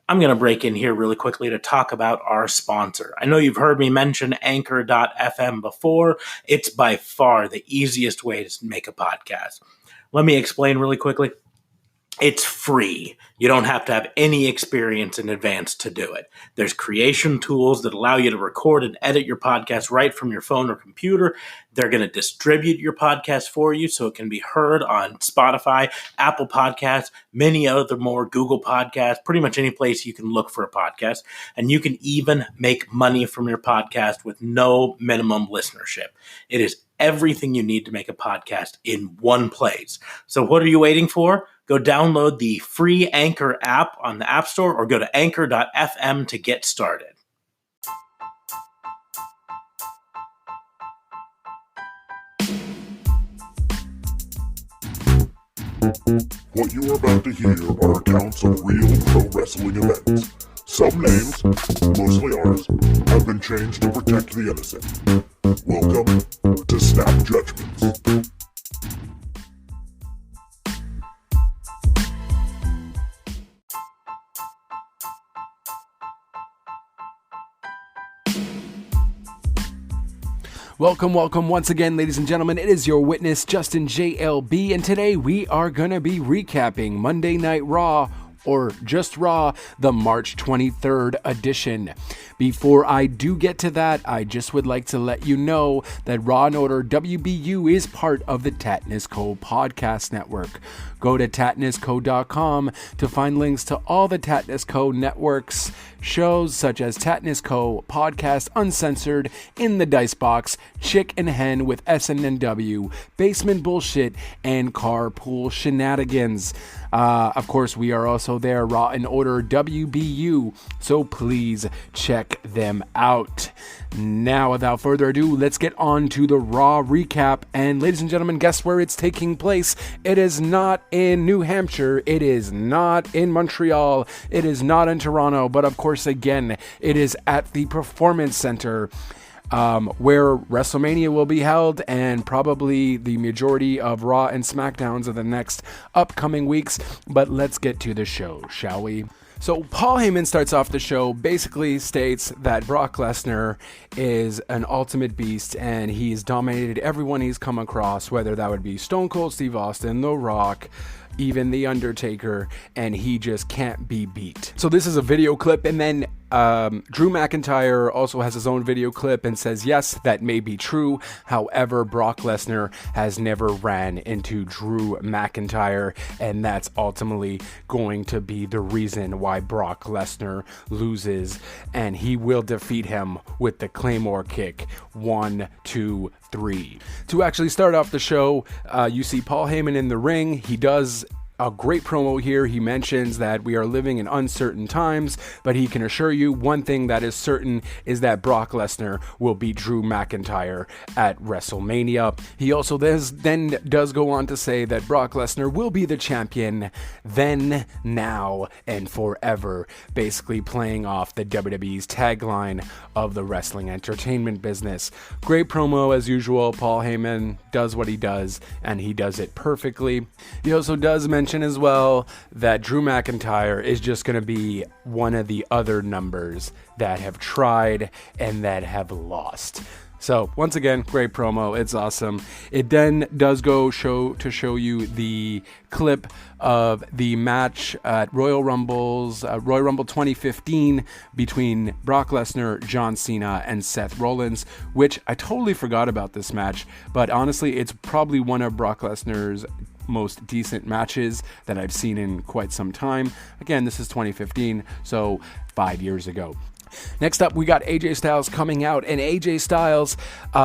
I'm going to break in here really quickly to talk about our sponsor. I know you've heard me mention Anchor.fm before. It's by far the easiest way to make a podcast. Let me explain really quickly. It's free. You don't have to have any experience in advance to do it. There's creation tools that allow you to record and edit your podcast right from your phone or computer. They're going to distribute your podcast for you so it can be heard on Spotify, Apple Podcasts, many other more, Google Podcasts, pretty much any place you can look for a podcast. And you can even make money from your podcast with no minimum listenership. It is everything you need to make a podcast in one place. So what are you waiting for? Go download the free Anchor app on the App Store or go to anchor.fm to get started. What you are about to hear are accounts of real pro wrestling events. Some names, mostly ours, have been changed to protect the innocent. Welcome to Snap Judgments. Welcome once again, ladies and gentlemen. It is your witness, Justin JLB, and today we are going to be recapping Monday Night Raw, or just Raw, the March 23rd edition. Before I do get to that, I just would like to let you know that Raw & Order WBU is part of the Tatnus Co. podcast network. Go to tatnusco.com to find links to all the Tatnus Co. networks, shows such as Tatnus Co. Podcast Uncensored, In the Dice Box, Chick and Hen with SNNW, Basement Bullshit, and Carpool Shenanigans. Of course, we are also there, Raw & Order WBU, so please check them out. Now, without further ado, let's get on to the Raw recap. And ladies and gentlemen, guess where it's taking place? It is not in New Hampshire. It is not in Montreal. It is not in Toronto. But of course, again, it is at the Performance Center, where WrestleMania will be held, and probably the majority of Raw and SmackDowns of the next upcoming weeks. But let's get to the show, shall we? So Paul Heyman starts off the show, basically states that Brock Lesnar is an ultimate beast and he's dominated everyone he's come across, whether that would be Stone Cold Steve Austin, The Rock, even The Undertaker, and he just can't be beat. So this is a video clip, and then Drew McIntyre also has his own video clip and says, yes, that may be true. However, Brock Lesnar has never ran into Drew McIntyre, and that's ultimately going to be the reason why Brock Lesnar loses, and he will defeat him with the Claymore kick. 1, 2, 3. To actually start off the show, you see Paul Heyman in the ring. He does a great promo here. He mentions that we are living in uncertain times, but he can assure you one thing that is certain is that Brock Lesnar will beat Drew McIntyre at WrestleMania. He also then does go on to say that Brock Lesnar will be the champion then, now, and forever, basically playing off the WWE's tagline of the wrestling entertainment business. Great promo as usual. Paul Heyman does what he does, and he does it perfectly. He also does mention as well that Drew McIntyre is just going to be one of the other numbers that have tried and that have lost. So once again, great promo. It's awesome. It then does go to show you the clip of the match at Royal Rumble 2015 between Brock Lesnar, John Cena, and Seth Rollins, which I totally forgot about this match, but honestly, it's probably one of Brock Lesnar's most decent matches that I've seen in quite some time. Again, this is 2015, so 5 years ago. Next up, we got AJ Styles coming out, and AJ Styles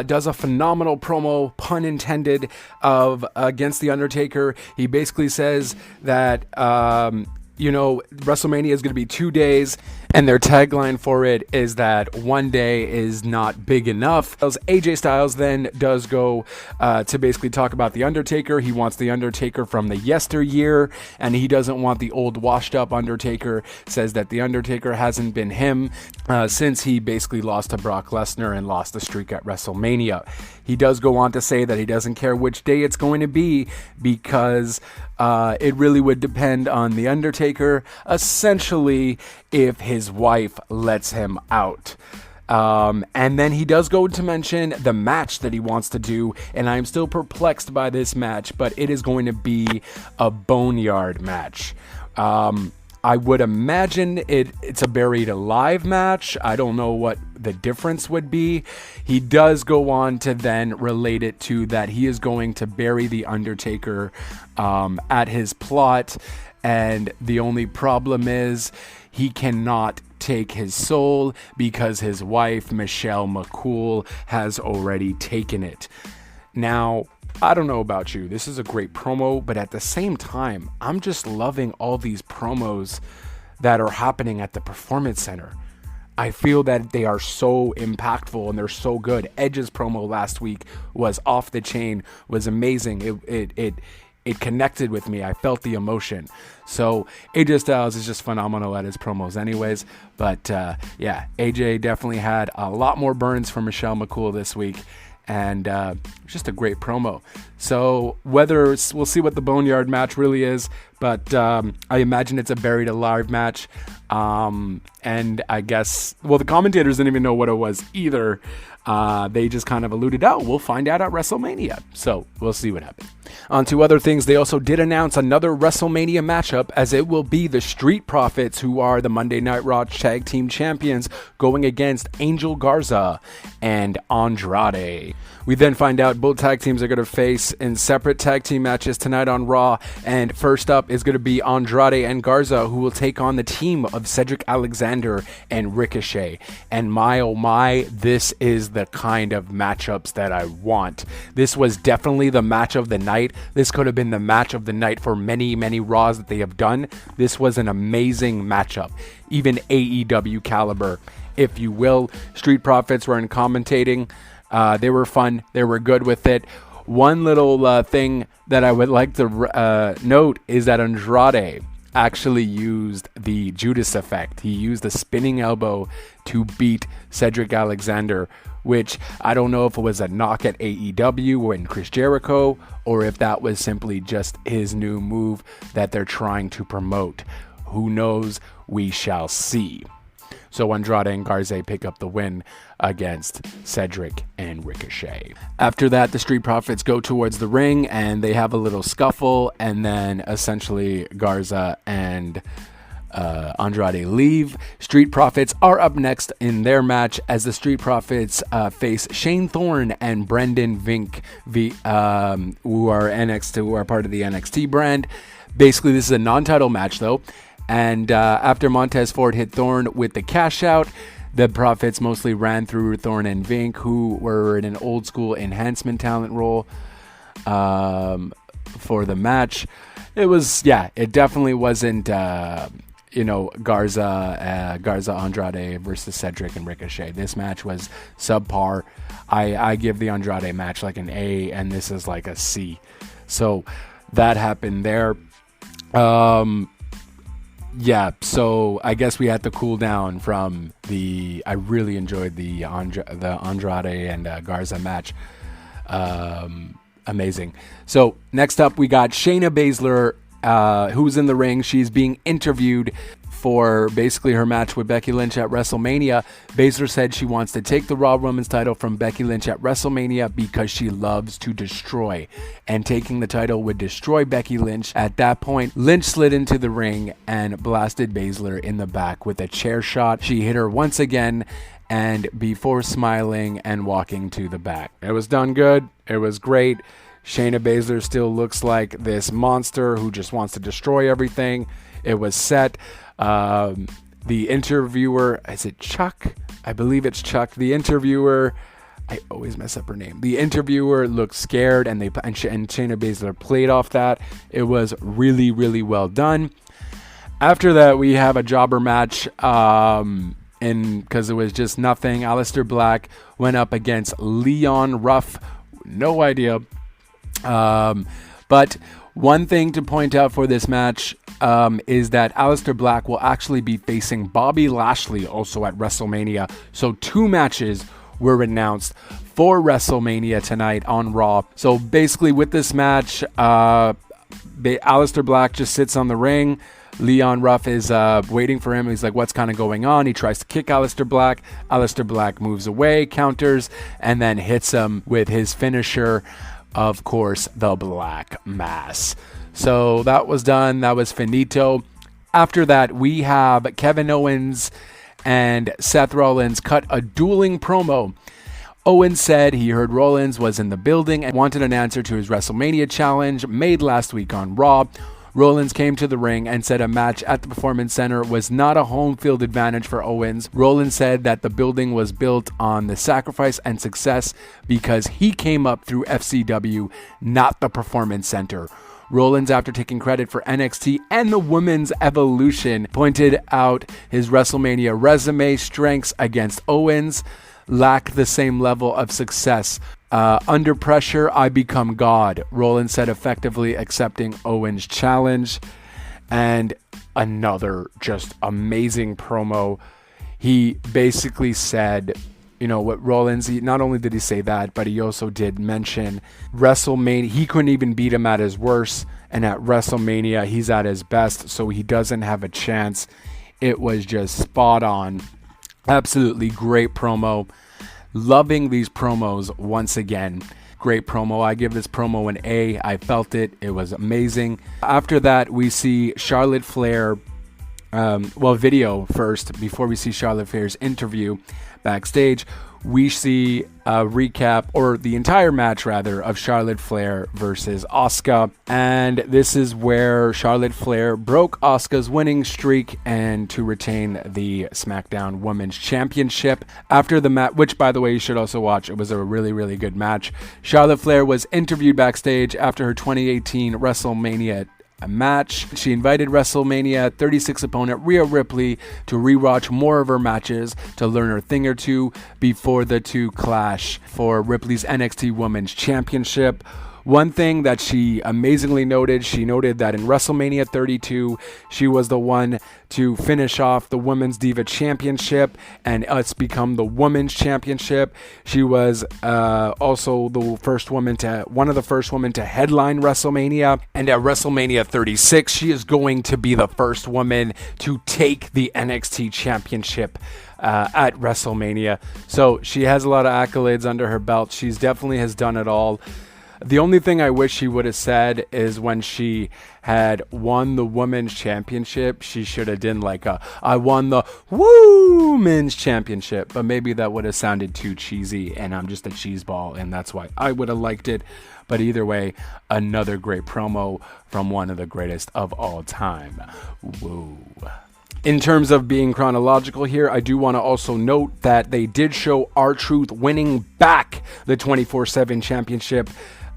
does a phenomenal promo, pun intended, against The Undertaker. He basically says that WrestleMania is going to be 2 days, and their tagline for it is that one day is not big enough. AJ Styles then does go to basically talk about The Undertaker. He wants The Undertaker from the yesteryear, and he doesn't want the old washed up Undertaker. Says that The Undertaker hasn't been him since he basically lost to Brock Lesnar and lost the streak at WrestleMania. He does go on to say that he doesn't care which day it's going to be because It really would depend on The Undertaker, essentially, if his wife lets him out. And then he does go to mention the match that he wants to do, and I'm still perplexed by this match, but it is going to be a Boneyard match. I would imagine it's a Buried Alive match. I don't know what the difference would be. He does go on to then relate it to that he is going to bury The Undertaker at his plot, and the only problem is he cannot take his soul because his wife, Michelle McCool, has already taken it. Now, I don't know about you, this is a great promo, but at the same time, I'm just loving all these promos that are happening at the Performance Center. I feel that they are so impactful and they're so good. Edge's promo last week was off the chain, was amazing. It connected with me. I felt the emotion. So AJ Styles is just phenomenal at his promos anyways. But yeah, AJ definitely had a lot more burns from Michelle McCool this week. And just a great promo. So we'll see what the Boneyard match really is, but I imagine it's a Buried Alive match. And I guess, well, the commentators didn't even know what it was either. They just kind of alluded, we'll find out at WrestleMania. So we'll see what happens. On to other things, they also did announce another WrestleMania matchup, as it will be the Street Profits, who are the Monday Night Raw Tag Team Champions, going against Angel Garza and Andrade. We then find out both tag teams are going to face in separate tag team matches tonight on Raw. And first up is going to be Andrade and Garza, who will take on the team of Cedric Alexander and Ricochet. And my oh my, this is the kind of matchups that I want. This was definitely the match of the night. This could have been the match of the night for many, many Raws that they have done. This was an amazing matchup, even AEW caliber, if you will. Street Profits were in commentating. They were fun. They were good with it. One little thing that I would like to note is that Andrade actually used the Judas effect. He used the spinning elbow to beat Cedric Alexander, which I don't know if it was a knock at AEW and Chris Jericho, or if that was simply just his new move that they're trying to promote. Who knows? We shall see. So Andrade and Garza pick up the win against Cedric and Ricochet. After that, the Street Profits go towards the ring and they have a little scuffle, and then essentially Garza and Andrade leave. Street Profits are up next in their match as the Street Profits face Shane Thorne and Brendan Vink, who are part of the NXT brand. Basically, this is a non-title match though. And after Montez Ford hit Thorne with the cash out, the Profits mostly ran through Thorne and Vink, who were in an old school enhancement talent role for the match. It definitely wasn't, Garza Andrade versus Cedric and Ricochet. This match was subpar. I give the Andrade match like an A, and this is like a C. So that happened there. Yeah, so I guess we had to cool down from I really enjoyed the Andrade and Garza match. Amazing. So next up, we got Shayna Baszler, who's in the ring. She's being interviewed for basically her match with Becky Lynch at WrestleMania. Baszler said she wants to take the Raw Women's title from Becky Lynch at WrestleMania because she loves to destroy, and taking the title would destroy Becky Lynch. At that point, Lynch slid into the ring and blasted Baszler in the back with a chair shot. She hit her once again, and before smiling and walking to the back. It was done good. It was great. Shayna Baszler still looks like this monster who just wants to destroy everything. It was set. The interviewer, is it Chuck? I believe it's Chuck. The interviewer, I always mess up her name. The interviewer looked scared, and Shayna Baszler played off that. It was really, really well done. After that, we have a jobber match, because it was just nothing. Aleister Black went up against Leon Ruff. No idea. But one thing to point out for this match is that Aleister Black will actually be facing Bobby Lashley also at WrestleMania. So 2 matches were announced for WrestleMania tonight on Raw. So basically with this match, Aleister Black just sits on the ring. Leon Ruff is waiting for him. He's like, what's kind of going on? He tries to kick Aleister Black. Aleister Black moves away, counters, and then hits him with his finisher, of course, the Black Mass. So that was done. That was finito. After that, we have Kevin Owens and Seth Rollins cut a dueling promo. Owens said he heard Rollins was in the building and wanted an answer to his WrestleMania challenge made last week on Raw. Rollins came to the ring and said a match at the Performance Center was not a home field advantage for Owens. Rollins said that the building was built on the sacrifice and success because he came up through FCW, not the Performance Center. Rollins, after taking credit for NXT and the women's evolution, pointed out his WrestleMania resume strengths against Owens lack the same level of success. Under pressure, I become God, Rollins said, effectively accepting Owens' challenge. And another just amazing promo. He basically said, you know what, Rollins, not only did he say that, but he also did mention WrestleMania. He couldn't even beat him at his worst. And at WrestleMania, he's at his best, so he doesn't have a chance. It was just spot on. Absolutely great promo. Loving these promos once again. Great promo. I give this promo an A. I felt it. It was amazing. After that, we see Charlotte Flair. Video first, before we see Charlotte Flair's interview backstage. We see a recap, or the entire match rather, of Charlotte Flair versus Asuka. And this is where Charlotte Flair broke Asuka's winning streak and to retain the SmackDown Women's Championship. After the match, which by the way you should also watch, it was a really, really good match. Charlotte Flair was interviewed backstage after her 2018 WrestleMania match. She invited WrestleMania 36 opponent Rhea Ripley to rewatch more of her matches to learn her thing or two before the two clash for Ripley's NXT Women's Championship. One thing that she amazingly noted, she noted that in WrestleMania 32, she was the one to finish off the Women's Diva Championship and it's become the Women's Championship. She was also one of the first women to headline WrestleMania. And at WrestleMania 36, she is going to be the first woman to take the NXT Championship at WrestleMania. So she has a lot of accolades under her belt. She's definitely has done it all. The only thing I wish she would have said is when she had won the Women's Championship, she should have done like I won the Women's Championship. But maybe that would have sounded too cheesy, and I'm just a cheeseball, and that's why I would have liked it. But either way, another great promo from one of the greatest of all time. Woo. In terms of being chronological here, I do want to also note that they did show R-Truth winning back the 24/7 championship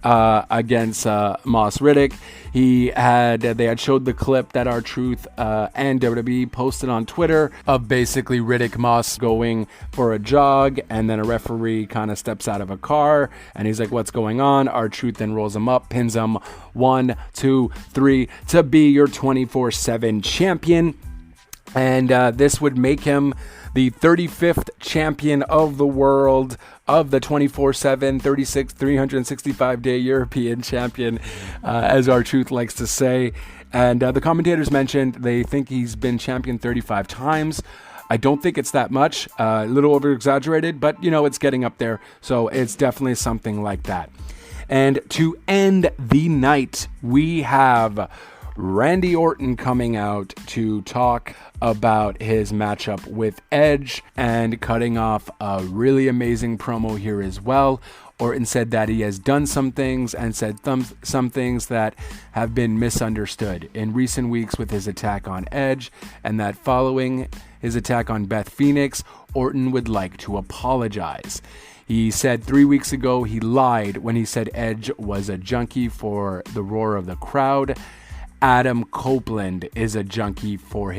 against Moss Riddick. They had showed the clip that R-Truth and WWE posted on Twitter of basically Riddick Moss going for a jog, and then a referee kind of steps out of a car and he's like, what's going on? R-Truth then rolls him up, pins him 1, 2, 3 to be your 24/7 champion. And this would make him the 35th champion of the world of the 24/7, 365-day European champion, as R-Truth likes to say. And the commentators mentioned they think he's been champion 35 times. I don't think it's that much, a little over-exaggerated, but, it's getting up there. So it's definitely something like that. And to end the night, we have Randy Orton coming out to talk about his matchup with Edge and cutting off a really amazing promo here as well. Orton said that he has done some things and said some things that have been misunderstood in recent weeks with his attack on Edge, and that following his attack on Beth Phoenix, Orton would like to apologize. He said 3 weeks ago he lied when he said Edge was a junkie for the roar of the crowd. Adam Copeland is a junkie for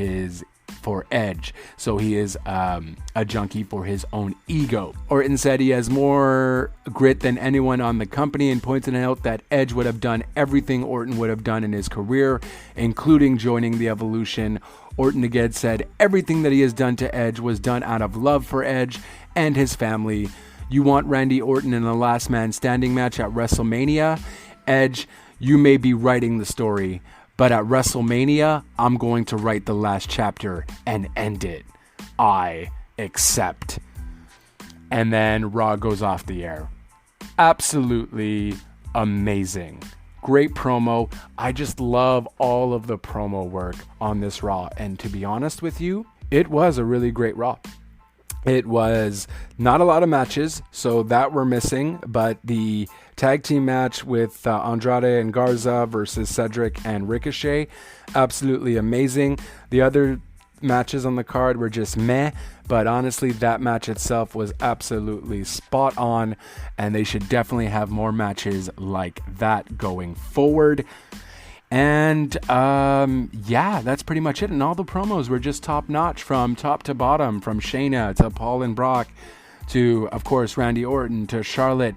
Edge, so he is a junkie for his own ego. Orton said he has more grit than anyone on the company and pointed out that Edge would have done everything Orton would have done in his career, including joining the Evolution. Orton again said everything that he has done to Edge was done out of love for Edge and his family. You want Randy Orton in a last man standing match at WrestleMania? Edge, you may be writing the story, but at WrestleMania, I'm going to write the last chapter and end it. I accept. And then Raw goes off the air. Absolutely amazing. Great promo. I just love all of the promo work on this Raw. And to be honest with you, it was a really great Raw. It was not a lot of matches, so that we're missing, but the tag team match with Andrade and Garza versus Cedric and Ricochet, absolutely amazing. The other matches on the card were just meh, but honestly, that match itself was absolutely spot on, and they should definitely have more matches like that going forward. And yeah, that's pretty much it. And all the promos were just top notch from top to bottom, from Shayna to Paul and Brock to, of course, Randy Orton to Charlotte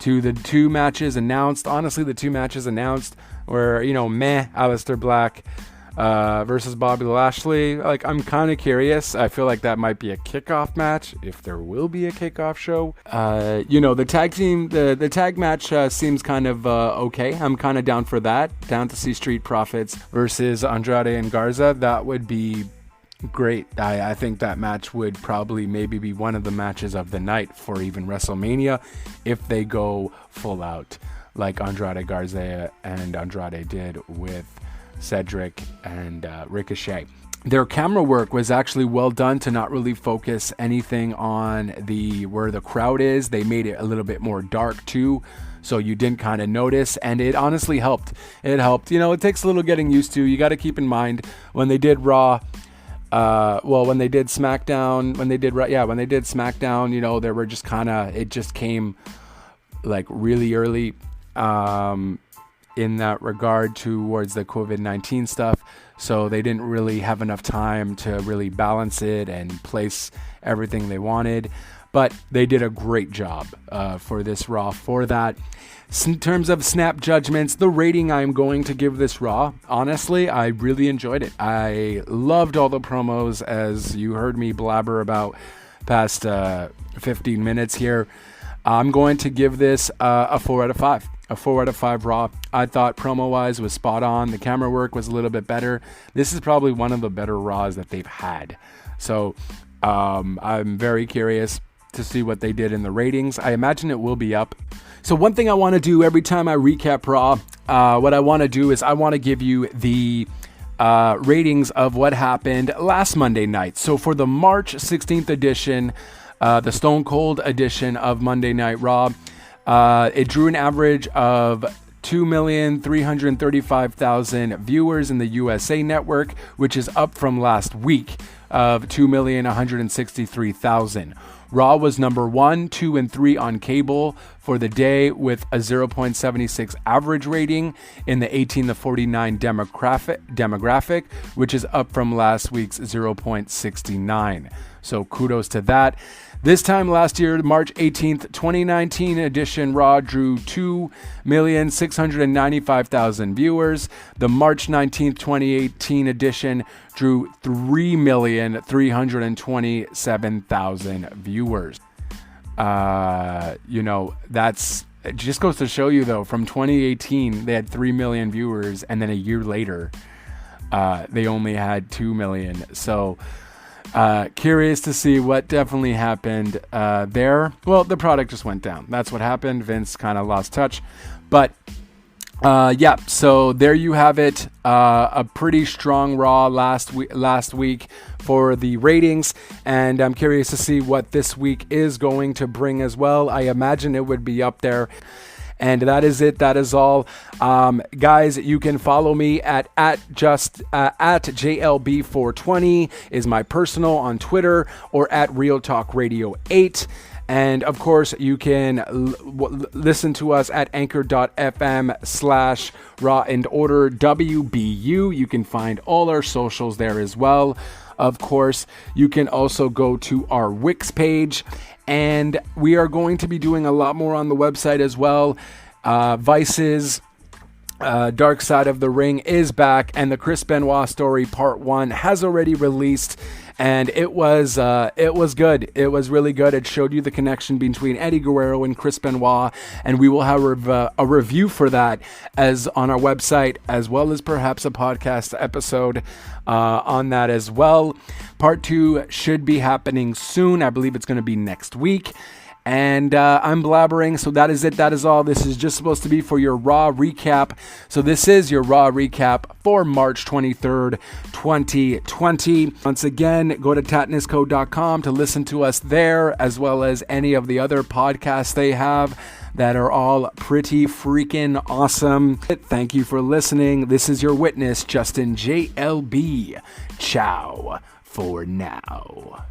to the two matches announced. Honestly, the two matches announced were, meh. Aleister Black versus Bobby Lashley. Like, I'm kind of curious. I feel like that might be a kickoff match, if there will be a kickoff show. The tag team, the tag match seems kind of okay. I'm kind of down for that. Down to see Street Profits versus Andrade and Garza. That would be great. I think that match would probably maybe be one of the matches of the night for even WrestleMania if they go full out like Andrade Garza and Andrade did with Cedric and Ricochet. Their camera work was actually well done to not really focus anything on where the crowd is. They made it a little bit more dark too, so you didn't kind of notice, and it honestly helped. It helped. It takes a little getting used to. You got to keep in mind when they did Raw. When they did SmackDown, when they did SmackDown, they were just it just came like really early. In that regard towards the COVID-19 stuff. So they didn't really have enough time to really balance it and place everything they wanted. But they did a great job for this Raw for that. In terms of snap judgments, the rating I'm going to give this Raw, honestly, I really enjoyed it. I loved all the promos, as you heard me blabber about past 15 minutes here. I'm going to give this a 4 out of 5. A 4 out of 5 Raw. I thought promo-wise was spot on. The camera work was a little bit better. This is probably one of the better Raws that they've had. So I'm very curious to see what they did in the ratings. I imagine it will be up. So one thing I want to do every time I recap Raw, what I want to do is I want to give you the ratings of what happened last Monday night. So for the March 16th edition, the Stone Cold edition of Monday Night Raw, it drew an average of 2,335,000 viewers in the USA Network, which is up from last week of 2,163,000. Raw was number 1, 2, and 3 on cable for the day with a 0.76 average rating in the 18 to 49 demographic, which is up from last week's 0.69. So kudos to that. This time last year, March 18th, 2019 edition Raw drew 2,695,000 viewers. The March 19th, 2018 edition drew 3,327,000 viewers. That's, it just goes to show you though, from 2018, they had 3 million viewers, and then a year later, they only had 2 million. So, curious to see what definitely happened there. Well, the product just went down. That's what happened. Vince kind of lost touch. But yeah, so there you have it. A pretty strong Raw last week for the ratings, and I'm curious to see what this week is going to bring as well. I imagine it would be up there. And that is it. That is all. Guys, you can follow me at JLB420 is my personal on Twitter, or at Real Talk Radio 8. And of course, you can listen to us at anchor.fm/Raw and Order WBU. You can find all our socials there as well. Of course, you can also go to our Wix page, and we are going to be doing a lot more on the website as well. Vice's Dark Side of the Ring is back, and the Chris Benoit story part 1 has already released, and it was good. It was really good. It showed you the connection between Eddie Guerrero and Chris Benoit, and we will have a review for that as on our website, as well as perhaps a podcast episode on that as well. Part 2 should be happening soon. I believe it's going to be next week. And I'm blabbering, so that is it. That is all. This is just supposed to be for your Raw recap. So this is your Raw recap for March 23rd, 2020. Once again, go to tatnisco.com to listen to us there, as well as any of the other podcasts they have that are all pretty freaking awesome. Thank you for listening. This is your witness, Justin JLB. Ciao for now.